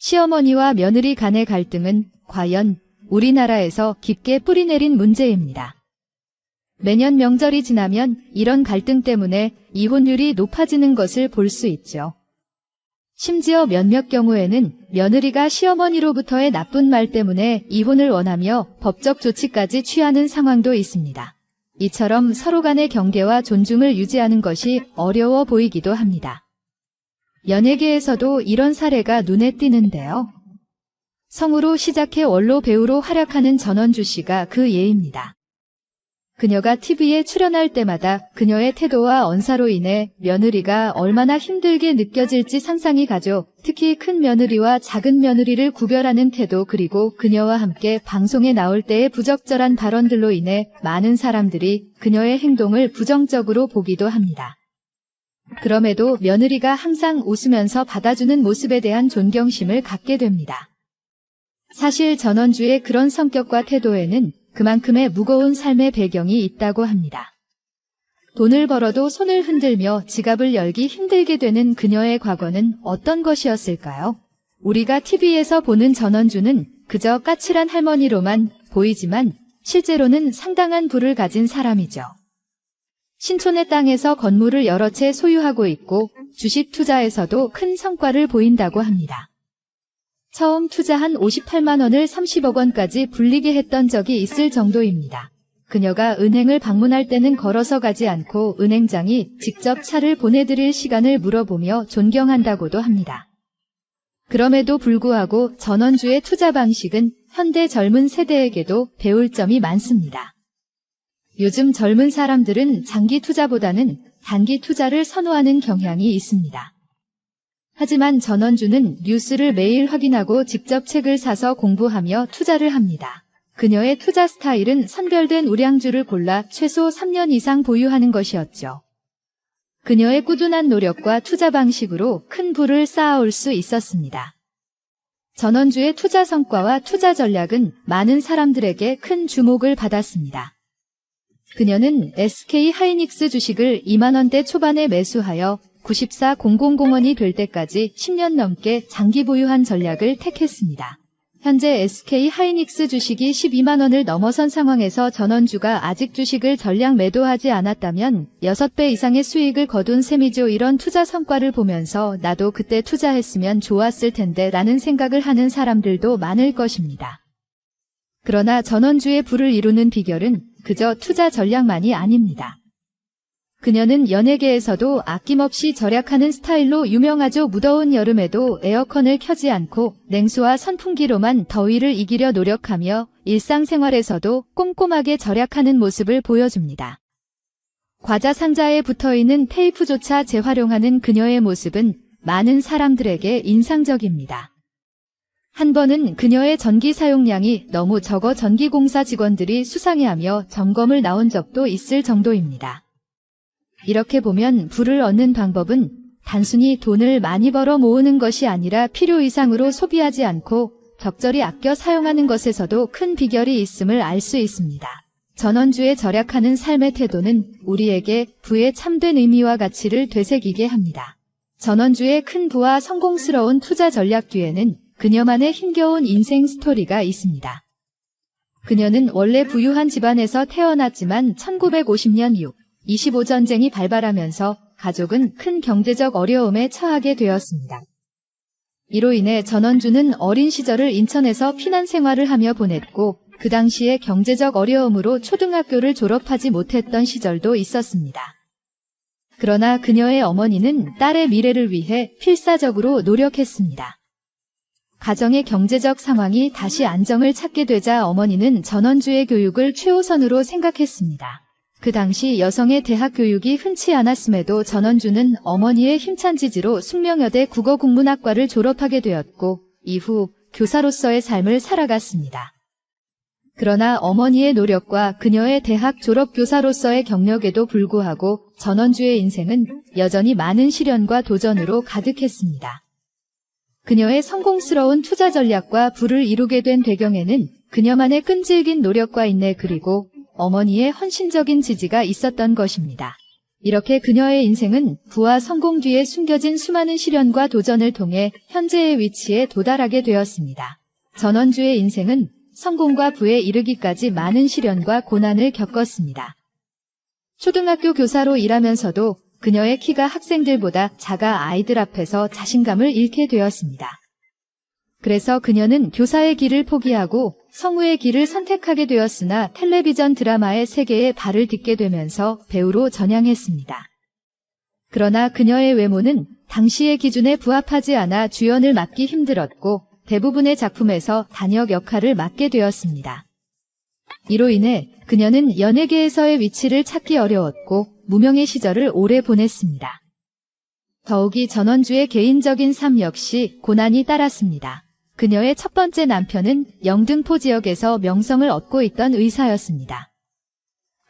시어머니와 며느리 간의 갈등은 과연 우리나라에서 깊게 뿌리내린 문제입니다. 매년 명절이 지나면 이런 갈등 때문에 이혼율이 높아지는 것을 볼 수 있죠. 심지어 몇몇 경우에는 며느리가 시어머니로부터의 나쁜 말 때문에 이혼을 원하며 법적 조치까지 취하는 상황도 있습니다. 이처럼 서로 간의 경계와 존중을 유지하는 것이 어려워 보이기도 합니다. 연예계에서도 이런 사례가 눈에 띄는데요. 성우로 시작해 원로 배우로 활약하는 전원주 씨가 그 예입니다. 그녀가 TV에 출연할 때마다 그녀의 태도와 언사로 인해 며느리가 얼마나 힘들게 느껴질지 상상이 가죠. 특히 큰 며느리와 작은 며느리를 구별하는 태도, 그리고 그녀와 함께 방송에 나올 때의 부적절한 발언들로 인해 많은 사람들이 그녀의 행동을 부정적으로 보기도 합니다. 그럼에도 며느리가 항상 웃으면서 받아주는 모습에 대한 존경심을 갖게 됩니다. 사실 전원주의 그런 성격과 태도에는 그만큼의 무거운 삶의 배경이 있다고 합니다. 돈을 벌어도 손을 흔들며 지갑을 열기 힘들게 되는 그녀의 과거는 어떤 것이었을까요? 우리가 TV에서 보는 전원주는 그저 까칠한 할머니로만 보이지만 실제로는 상당한 부를 가진 사람이죠. 신촌의 땅에서 건물을 여러 채 소유하고 있고 주식 투자에서도 큰 성과를 보인다고 합니다. 처음 투자한 58만 원을 30억 원까지 불리게 했던 적이 있을 정도입니다. 그녀가 은행을 방문할 때는 걸어서 가지 않고 은행장이 직접 차를 보내드릴 시간을 물어보며 존경한다고도 합니다. 그럼에도 불구하고 전원주의 투자 방식은 현대 젊은 세대에게도 배울 점이 많습니다. 요즘 젊은 사람들은 장기 투자보다는 단기 투자를 선호하는 경향이 있습니다. 하지만 전원주는 뉴스를 매일 확인하고 직접 책을 사서 공부하며 투자를 합니다. 그녀의 투자 스타일은 선별된 우량주를 골라 최소 3년 이상 보유하는 것이었죠. 그녀의 꾸준한 노력과 투자 방식으로 큰 부를 쌓아올 수 있었습니다. 전원주의 투자 성과와 투자 전략은 많은 사람들에게 큰 주목을 받았습니다. 그녀는 SK 하이닉스 주식을 2만 원대 초반에 매수하여 94,000원이 될 때까지 10년 넘게 장기 보유한 전략을 택했습니다. 현재 SK 하이닉스 주식이 12만 원을 넘어선 상황에서 전원주가 아직 주식을 전량 매도하지 않았다면 6배 이상의 수익을 거둔 셈이죠. 이런 투자 성과를 보면서 나도 그때 투자했으면 좋았을 텐데 라는 생각을 하는 사람들도 많을 것입니다. 그러나 전원주의 부를 이루는 비결은 그저 투자 전략만이 아닙니다. 그녀는 연예계에서도 아낌없이 절약하는 스타일로 유명하죠. 무더운 여름에도 에어컨을 켜지 않고 냉수와 선풍기로만 더위를 이기려 노력하며 일상생활에서도 꼼꼼하게 절약하는 모습을 보여줍니다. 과자 상자에 붙어있는 테이프조차 재활용하는 그녀의 모습은 많은 사람들에게 인상적입니다. 한 번은 그녀의 전기 사용량이 너무 적어 전기공사 직원들이 수상해하며 점검을 나온 적도 있을 정도입니다. 이렇게 보면 부를 얻는 방법은 단순히 돈을 많이 벌어 모으는 것이 아니라 필요 이상으로 소비하지 않고 적절히 아껴 사용하는 것에서도 큰 비결이 있음을 알 수 있습니다. 전원주의 절약하는 삶의 태도는 우리에게 부의 참된 의미와 가치를 되새기게 합니다. 전원주의 큰 부와 성공스러운 투자 전략 뒤에는 그녀만의 힘겨운 인생 스토리가 있습니다. 그녀는 원래 부유한 집안에서 태어났지만 1950년 이후 25전쟁이 발발하면서 가족은 큰 경제적 어려움에 처하게 되었습니다. 이로 인해 전원주는 어린 시절을 인천에서 피난 생활을 하며 보냈고 그 당시에 경제적 어려움으로 초등학교를 졸업하지 못했던 시절도 있었습니다. 그러나 그녀의 어머니는 딸의 미래를 위해 필사적으로 노력했습니다. 가정의 경제적 상황이 다시 안정을 찾게 되자 어머니는 전원주의 교육을 최우선으로 생각했습니다. 그 당시 여성의 대학 교육이 흔치 않았음에도 전원주는 어머니의 힘찬 지지로 숙명여대 국어국문학과를 졸업하게 되었고 이후 교사로서의 삶을 살아갔습니다. 그러나 어머니의 노력과 그녀의 대학 졸업 교사로서의 경력에도 불구하고 전원주의 인생은 여전히 많은 시련과 도전으로 가득했습니다. 그녀의 성공스러운 투자 전략과 부를 이루게 된 배경에는 그녀만의 끈질긴 노력과 인내 그리고 어머니의 헌신적인 지지가 있었던 것입니다. 이렇게 그녀의 인생은 부와 성공 뒤에 숨겨진 수많은 시련과 도전을 통해 현재의 위치에 도달하게 되었습니다. 전원주의 인생은 성공과 부에 이르기까지 많은 시련과 고난을 겪었습니다. 초등학교 교사로 일하면서도 그녀의 키가 학생들보다 작아 아이들 앞에서 자신감을 잃게 되었습니다. 그래서 그녀는 교사의 길을 포기하고 성우의 길을 선택하게 되었으나 텔레비전 드라마의 세계에 발을 딛게 되면서 배우로 전향했습니다. 그러나 그녀의 외모는 당시의 기준에 부합하지 않아 주연을 맡기 힘들었고 대부분의 작품에서 단역 역할을 맡게 되었습니다. 이로 인해 그녀는 연예계에서의 위치를 찾기 어려웠고 무명의 시절을 오래 보냈습니다. 더욱이 전원주의 개인적인 삶 역시 고난이 따랐습니다. 그녀의 첫 번째 남편은 영등포 지역에서 명성을 얻고 있던 의사였습니다.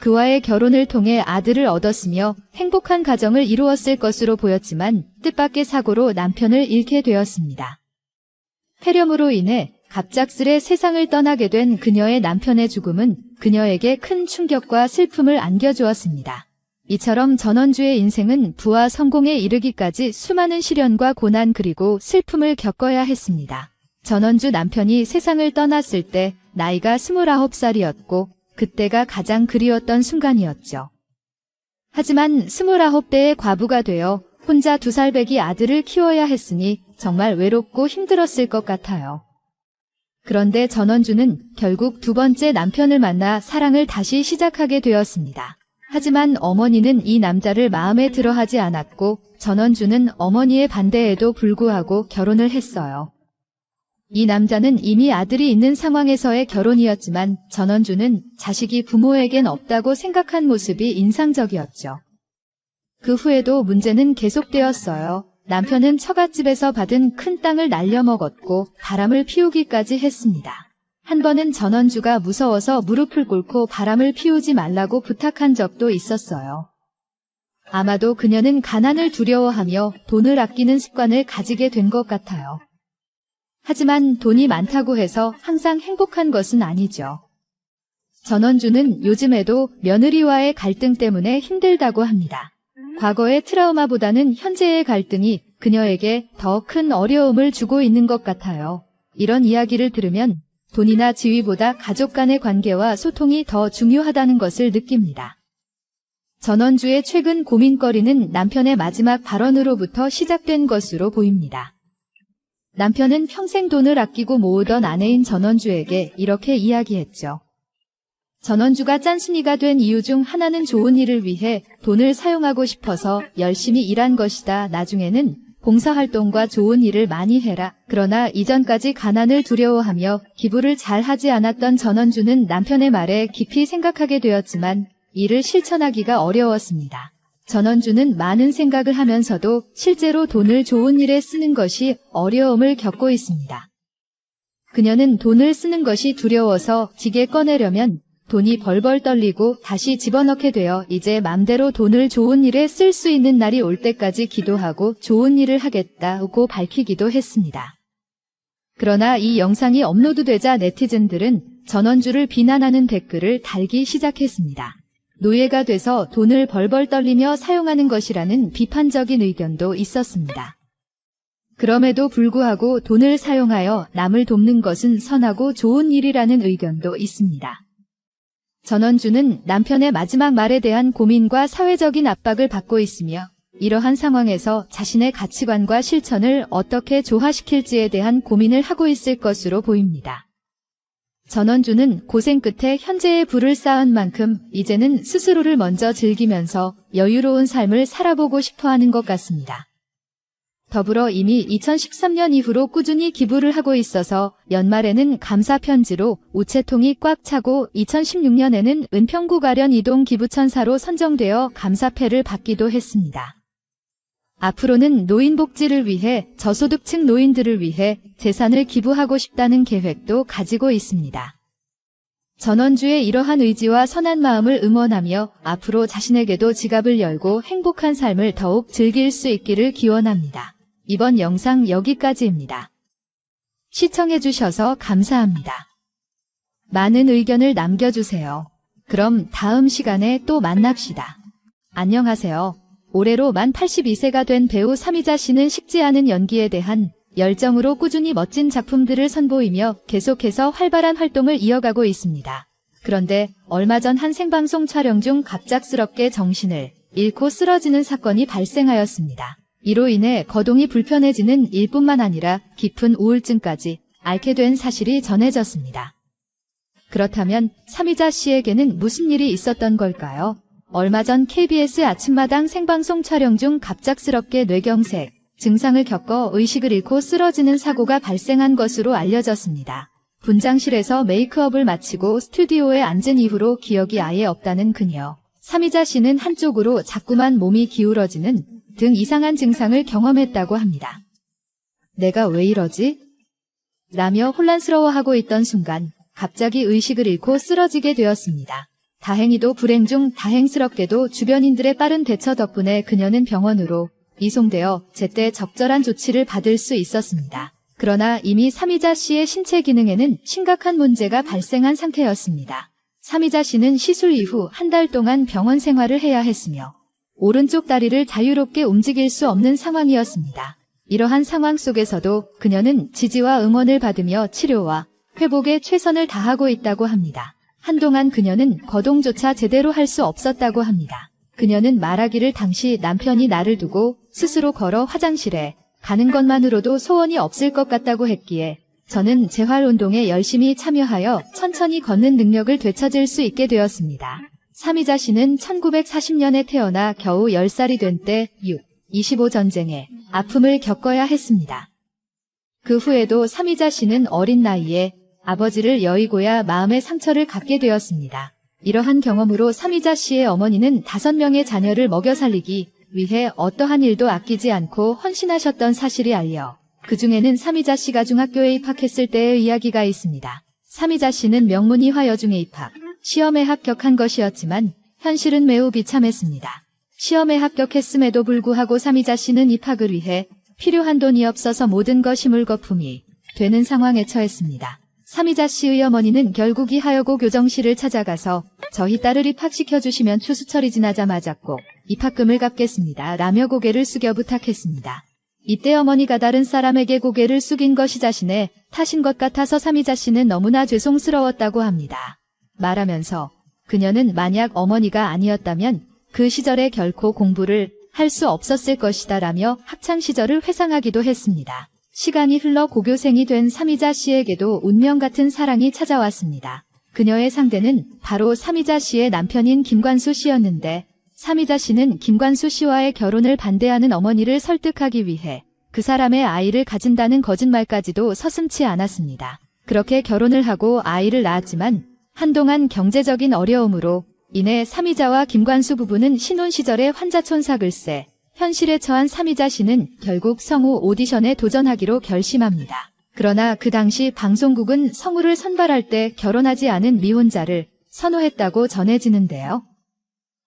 그와의 결혼을 통해 아들을 얻었으며 행복한 가정을 이루었을 것으로 보였지만 뜻밖의 사고로 남편을 잃게 되었습니다. 폐렴으로 인해 갑작스레 세상을 떠나게 된 그녀의 남편의 죽음은 그녀에게 큰 충격과 슬픔을 안겨주었습니다. 이처럼 전원주의 인생은 부와 성공에 이르기까지 수많은 시련과 고난 그리고 슬픔을 겪어야 했습니다. 전원주 남편이 세상을 떠났을 때 나이가 29살이었고 그때가 가장 그리웠던 순간이었죠. 하지만 29대의 과부가 되어 혼자 2살배기 아들을 키워야 했으니 정말 외롭고 힘들었을 것 같아요. 그런데 전원주는 결국 두 번째 남편을 만나 사랑을 다시 시작하게 되었습니다. 하지만 어머니는 이 남자를 마음에 들어하지 않았고 전원주는 어머니의 반대에도 불구하고 결혼을 했어요. 이 남자는 이미 아들이 있는 상황에서의 결혼이었지만 전원주는 자식이 부모에겐 없다고 생각한 모습이 인상적이었죠. 그 후에도 문제는 계속되었어요. 남편은 처갓집에서 받은 큰 땅을 날려먹었고 바람을 피우기까지 했습니다. 한 번은 전원주가 무서워서 무릎을 꿇고 바람을 피우지 말라고 부탁한 적도 있었어요. 아마도 그녀는 가난을 두려워하며 돈을 아끼는 습관을 가지게 된 것 같아요. 하지만 돈이 많다고 해서 항상 행복한 것은 아니죠. 전원주는 요즘에도 며느리와의 갈등 때문에 힘들다고 합니다. 과거의 트라우마보다는 현재의 갈등이 그녀에게 더 큰 어려움을 주고 있는 것 같아요. 이런 이야기를 들으면 돈이나 지위보다 가족 간의 관계와 소통이 더 중요하다는 것을 느낍니다. 전원주의 최근 고민거리는 남편의 마지막 발언으로부터 시작된 것으로 보입니다. 남편은 평생 돈을 아끼고 모으던 아내인 전원주에게 이렇게 이야기했죠. 전원주가 짠순이가 된 이유 중 하나는 좋은 일을 위해 돈을 사용하고 싶어서 열심히 일한 것이다. 나중에는 봉사활동과 좋은 일을 많이 해라. 그러나 이전까지 가난을 두려워하며 기부를 잘 하지 않았던 전원주는 남편의 말에 깊이 생각하게 되었지만 이를 실천하기가 어려웠습니다. 전원주는 많은 생각을 하면서도 실제로 돈을 좋은 일에 쓰는 것이 어려움을 겪고 있습니다. 그녀는 돈을 쓰는 것이 두려워서 지게 꺼내려면 돈이 벌벌 떨리고 다시 집어넣게 되어 이제 맘대로 돈을 좋은 일에 쓸 수 있는 날이 올 때까지 기도하고 좋은 일을 하겠다고 밝히기도 했습니다. 그러나 이 영상이 업로드되자 네티즌들은 전원주를 비난하는 댓글을 달기 시작했습니다. 노예가 돼서 돈을 벌벌 떨리며 사용하는 것이라는 비판적인 의견도 있었습니다. 그럼에도 불구하고 돈을 사용하여 남을 돕는 것은 선하고 좋은 일이라는 의견도 있습니다. 전원주는 남편의 마지막 말에 대한 고민과 사회적인 압박을 받고 있으며 이러한 상황에서 자신의 가치관과 실천을 어떻게 조화시킬지에 대한 고민을 하고 있을 것으로 보입니다. 전원주는 고생 끝에 현재의 부를 쌓은 만큼 이제는 스스로를 먼저 즐기면서 여유로운 삶을 살아보고 싶어하는 것 같습니다. 더불어 이미 2013년 이후로 꾸준히 기부를 하고 있어서 연말에는 감사 편지로 우체통이 꽉 차고 2016년에는 은평구 가련 이동 기부천사로 선정되어 감사패를 받기도 했습니다. 앞으로는 노인 복지를 위해 저소득층 노인들을 위해 재산을 기부하고 싶다는 계획도 가지고 있습니다. 전원주의 이러한 의지와 선한 마음을 응원하며 앞으로 자신에게도 지갑을 열고 행복한 삶을 더욱 즐길 수 있기를 기원합니다. 이번 영상 여기까지입니다. 시청해주셔서 감사합니다. 많은 의견을 남겨주세요. 그럼 다음 시간에 또 만납시다. 안녕하세요. 올해로 만 82세가 된 배우 삼이자 씨는 식지 않은 연기에 대한 열정으로 꾸준히 멋진 작품들을 선보이며 계속해서 활발한 활동을 이어가고 있습니다. 그런데 얼마 전 한 생방송 촬영 중 갑작스럽게 정신을 잃고 쓰러지는 사건이 발생하였습니다. 이로 인해 거동이 불편해지는 일뿐만 아니라 깊은 우울증까지 앓게 된 사실이 전해졌습니다. 그렇다면 삼이자 씨에게는 무슨 일이 있었던 걸까요? 얼마 전 KBS 아침마당 생방송 촬영 중 갑작스럽게 뇌경색 증상을 겪어 의식을 잃고 쓰러지는 사고가 발생한 것으로 알려졌습니다. 분장실에서 메이크업을 마치고 스튜디오에 앉은 이후로 기억이 아예 없다는 그녀. 삼이자 씨는 한쪽으로 자꾸만 몸이 기울어지는 등 이상한 증상을 경험했다고 합니다. 내가 왜 이러지? 라며 혼란스러워하고 있던 순간 갑자기 의식을 잃고 쓰러지게 되었습니다. 다행히도 불행 중 다행스럽게도 주변인들의 빠른 대처 덕분에 그녀는 병원으로 이송되어 제때 적절한 조치를 받을 수 있었습니다. 그러나 이미 삼이자 씨의 신체 기능에는 심각한 문제가 발생한 상태였습니다. 삼이자 씨는 시술 이후 한 달 동안 병원 생활을 해야 했으며 오른쪽 다리를 자유롭게 움직일 수 없는 상황이었습니다. 이러한 상황 속에서도 그녀는 지지와 응원을 받으며 치료와 회복에 최선을 다하고 있다고 합니다. 한동안 그녀는 거동조차 제대로 할 수 없었다고 합니다. 그녀는 말하기를 당시 남편이 나를 두고 스스로 걸어 화장실에 가는 것만으로도 소원이 없을 것 같다고 했기에 저는 재활운동에 열심히 참여하여 천천히 걷는 능력을 되찾을 수 있게 되었습니다. 삼이자 씨는 1940년에 태어나 겨우 10살이 된 때 6.25 전쟁에 아픔을 겪어야 했습니다. 그 후에도 삼이자 씨는 어린 나이에 아버지를 여의고야 마음의 상처를 갖게 되었습니다. 이러한 경험으로 삼이자 씨의 어머니는 5명의 자녀를 먹여 살리기 위해 어떠한 일도 아끼지 않고 헌신하셨던 사실이 알려 그 중에는 삼이자 씨가 중학교에 입학했을 때의 이야기가 있습니다. 삼이자 씨는 명문이화 여중에 입학, 시험에 합격한 것이었지만 현실은 매우 비참했습니다. 시험에 합격했음에도 불구하고 삼이자 씨는 입학을 위해 필요한 돈이 없어서 모든 것이 물거품이 되는 상황에 처했습니다. 삼이자 씨의 어머니는 결국 이하여고 교정실을 찾아가서 저희 딸을 입학시켜 주시면 추수철이 지나자마자 꼭 입학금을 갚겠습니다. 라며 고개를 숙여 부탁했습니다. 이때 어머니가 다른 사람에게 고개를 숙인 것이 자신의 탓인 것 같아서 삼이자 씨는 너무나 죄송스러웠다고 합니다. 말하면서 그녀는 만약 어머니가 아니었다면 그 시절에 결코 공부를 할 수 없었을 것이다 라며 학창시절을 회상하기도 했습니다. 시간이 흘러 고교생이 된 삼이자 씨에게도 운명 같은 사랑이 찾아왔습니다. 그녀의 상대는 바로 삼이자 씨의 남편인 김관수 씨였는데 삼이자 씨는 김관수 씨와의 결혼을 반대하는 어머니를 설득하기 위해 그 사람의 아이를 가진다는 거짓말까지도 서슴지 않았습니다. 그렇게 결혼을 하고 아이를 낳았지만 한동안 경제적인 어려움으로 인해 삼이자와 김관수 부부는 신혼 시절에 환자촌사 글쎄 현실에 처한 삼이자 씨는 결국 성우 오디션에 도전하기로 결심합니다. 그러나 그 당시 방송국은 성우를 선발할 때 결혼하지 않은 미혼자를 선호했다고 전해지는데요.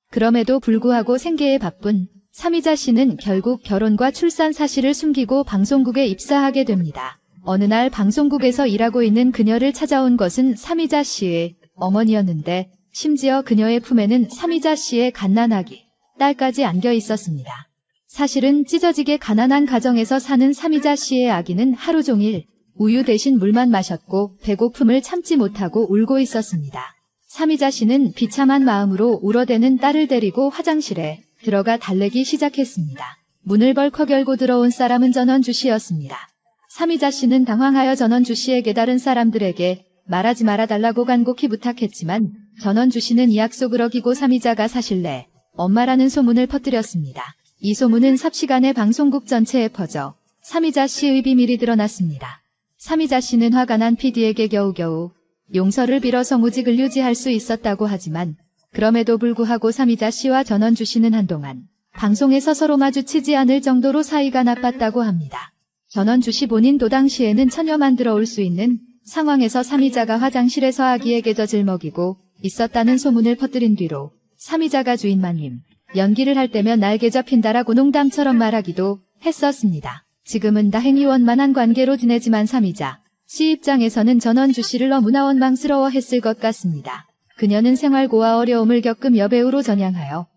그럼에도 불구하고 생계에 바쁜 삼이자 씨는 결국 결혼과 출산 사실을 숨기고 방송국에 입사하게 됩니다. 어느 날 방송국에서 일하고 있는 그녀를 찾아온 것은 삼이자 씨의 어머니였는데 심지어 그녀의 품에는 삼이자 씨의 갓난아기, 딸까지 안겨 있었습니다. 사실은 찢어지게 가난한 가정에서 사는 삼이자 씨의 아기는 하루 종일 우유 대신 물만 마셨고 배고픔을 참지 못하고 울고 있었습니다. 삼이자 씨는 비참한 마음으로 울어대는 딸을 데리고 화장실에 들어가 달래기 시작했습니다. 문을 벌컥 열고 들어온 사람은 전원주 씨였습니다. 삼이자 씨는 당황하여 전원주 씨에게 다른 사람들에게 말하지 말아달라고 간곡히 부탁했지만 전원주 씨는 이 약속을 어기고 삼이자가 사실 내 엄마라는 소문을 퍼뜨렸습니다. 이 소문은 삽시간에 방송국 전체에 퍼져 삼이자 씨의 비밀이 드러났습니다. 삼이자 씨는 화가 난 PD에게 겨우겨우 용서를 빌어 성우직을 유지할 수 있었다고 하지만 그럼에도 불구하고 삼이자 씨와 전원주 씨는 한동안 방송에서 서로 마주치지 않을 정도로 사이가 나빴다고 합니다. 전원주 씨 본인도 당시에는 처녀만 들어올 수 있는 상황에서 삼이자가 화장실에서 아기에게 젖을 먹이고 있었다는 소문을 퍼뜨린 뒤로 삼이자가 주인마님, 연기를 할 때면 날개 접힌다라고 농담처럼 말하기도 했었습니다. 지금은 다행히 원만한 관계로 지내지만 삼이자 씨 입장에서는 전원주 씨를 너무나 원망스러워했을 것 같습니다. 그녀는 생활고와 어려움을 겪은 여배우로 전향하여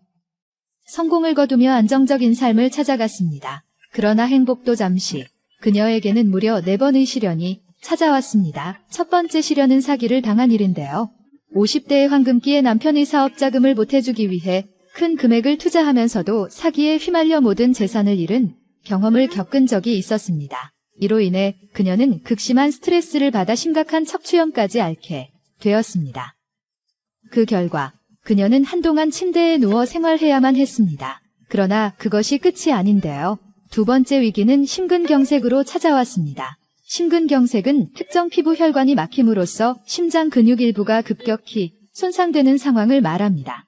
성공을 거두며 안정적인 삶을 찾아갔습니다. 그러나 행복도 잠시. 그녀에게는 무려 4번의 시련이 찾아왔습니다. 첫 번째 시련은 사기를 당한 일인데요. 50대의 황금기에 남편의 사업 자금을 보태주기 위해 큰 금액을 투자하면서도 사기에 휘말려 모든 재산을 잃은 경험을 겪은 적이 있었습니다. 이로 인해 그녀는 극심한 스트레스를 받아 심각한 척추염까지 앓게 되었습니다. 그 결과 그녀는 한동안 침대에 누워 생활해야만 했습니다. 그러나 그것이 끝이 아닌데요. 두 번째 위기는 심근경색으로 찾아왔습니다. 심근경색은 특정 피부 혈관이 막힘으로써 심장 근육 일부가 급격히 손상되는 상황을 말합니다.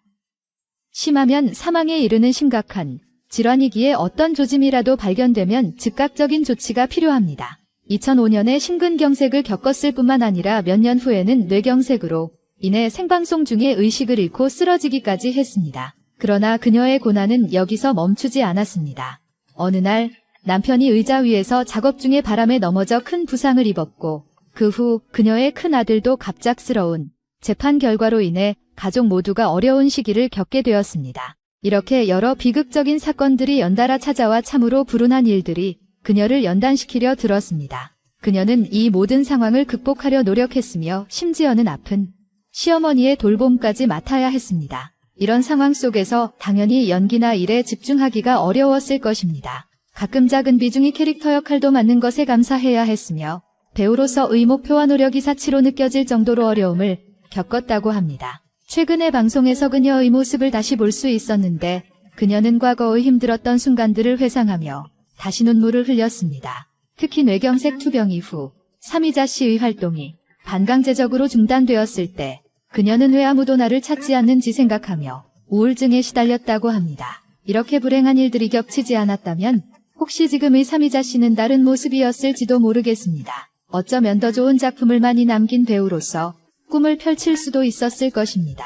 심하면 사망에 이르는 심각한 질환이기에 어떤 조짐이라도 발견되면 즉각적인 조치가 필요합니다. 2005년에 심근경색을 겪었을 뿐만 아니라 몇 년 후에는 뇌경색으로 인해 생방송 중에 의식을 잃고 쓰러지기까지 했습니다. 그러나 그녀의 고난은 여기서 멈추지 않았습니다. 어느 날 남편이 의자 위에서 작업 중에 바람에 넘어져 큰 부상을 입었고 그 후 그녀의 큰아들도 갑작스러운 재판 결과로 인해 가족 모두가 어려운 시기를 겪게 되었습니다. 이렇게 여러 비극적인 사건들이 연달아 찾아와 참으로 불운한 일들이 그녀를 연단시키려 들었습니다. 그녀는 이 모든 상황을 극복하려 노력했으며 심지어는 아픈 시어머니의 돌봄까지 맡아야 했습니다. 이런 상황 속에서 당연히 연기나 일에 집중하기가 어려웠을 것입니다. 가끔 작은 비중의 캐릭터 역할도 맡는 것에 감사해야 했으며 배우로서의 목표와 노력이 사치로 느껴질 정도로 어려움을 겪었다고 합니다. 최근에 방송에서 그녀의 모습을 다시 볼 수 있었는데 그녀는 과거의 힘들었던 순간들을 회상하며 다시 눈물을 흘렸습니다. 특히 뇌경색 투병 이후 삼이자 씨의 활동이 반강제적으로 중단되었을 때 그녀는 왜 아무도 나를 찾지 않는지 생각하며 우울증에 시달렸다고 합니다. 이렇게 불행한 일들이 겹치지 않았다면 혹시 지금의 삼이자 씨는 다른 모습이었을지도 모르겠습니다. 어쩌면 더 좋은 작품을 많이 남긴 배우로서 꿈을 펼칠 수도 있었을 것입니다.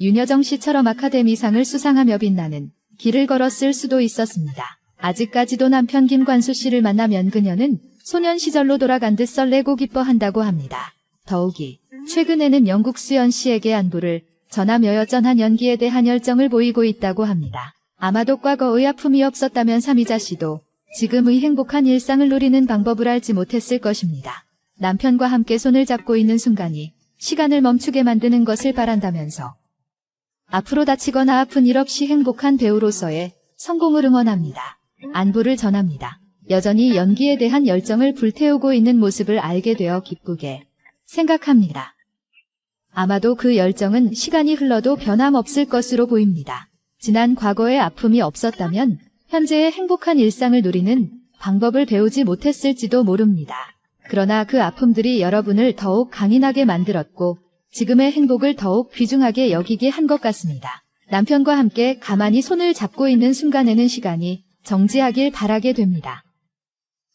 윤여정 씨처럼 아카데미상을 수상하며 빛나는 길을 걸었을 수도 있었습니다. 아직까지도 남편 김관수 씨를 만나면 그녀는 소년 시절로 돌아간 듯 설레고 기뻐한다고 합니다. 더욱이 최근에는 영국 수연 씨에게 안부를 전하며 여전한 연기에 대한 열정을 보이고 있다고 합니다. 아마도 과거의 아픔이 없었다면 삼이자 씨도 지금의 행복한 일상을 누리는 방법을 알지 못했을 것입니다. 남편과 함께 손을 잡고 있는 순간이 시간을 멈추게 만드는 것을 바란다면서 앞으로 다치거나 아픈 일 없이 행복한 배우로서의 성공을 응원합니다. 안부를 전합니다. 여전히 연기에 대한 열정을 불태우고 있는 모습을 알게 되어 기쁘게 생각합니다. 아마도 그 열정은 시간이 흘러도 변함없을 것으로 보입니다. 지난 과거의 아픔이 없었다면 현재의 행복한 일상을 누리는 방법을 배우지 못했을지도 모릅니다. 그러나 그 아픔들이 여러분을 더욱 강인하게 만들었고 지금의 행복을 더욱 귀중하게 여기게 한 것 같습니다. 남편과 함께 가만히 손을 잡고 있는 순간에는 시간이 정지하길 바라게 됩니다.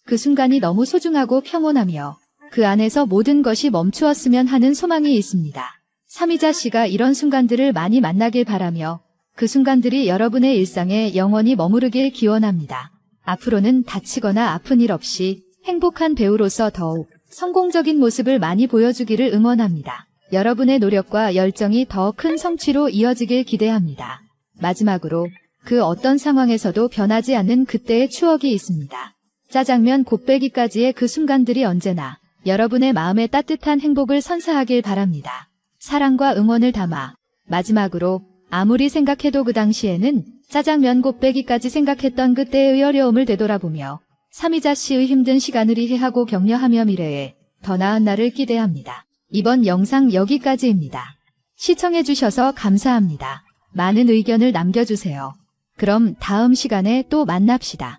그 순간이 너무 소중하고 평온하며 그 안에서 모든 것이 멈추었으면 하는 소망이 있습니다. 삼이자 씨가 이런 순간들을 많이 만나길 바라며 그 순간들이 여러분의 일상에 영원히 머무르길 기원합니다. 앞으로는 다치거나 아픈 일 없이 행복한 배우로서 더욱 성공적인 모습을 많이 보여주기를 응원합니다. 여러분의 노력과 열정이 더 큰 성취로 이어지길 기대합니다. 마지막으로 그 어떤 상황에서도 변하지 않는 그때의 추억이 있습니다. 짜장면 곱빼기까지의 그 순간들이 언제나 여러분의 마음에 따뜻한 행복을 선사하길 바랍니다. 사랑과 응원을 담아 마지막으로 아무리 생각해도 그 당시에는 짜장면 곱빼기까지 생각했던 그때의 어려움을 되돌아보며 삼이자 씨의 힘든 시간을 이해하고 격려하며 미래에 더 나은 날을 기대합니다. 이번 영상 여기까지입니다. 시청해주셔서 감사합니다. 많은 의견을 남겨주세요. 그럼 다음 시간에 또 만납시다.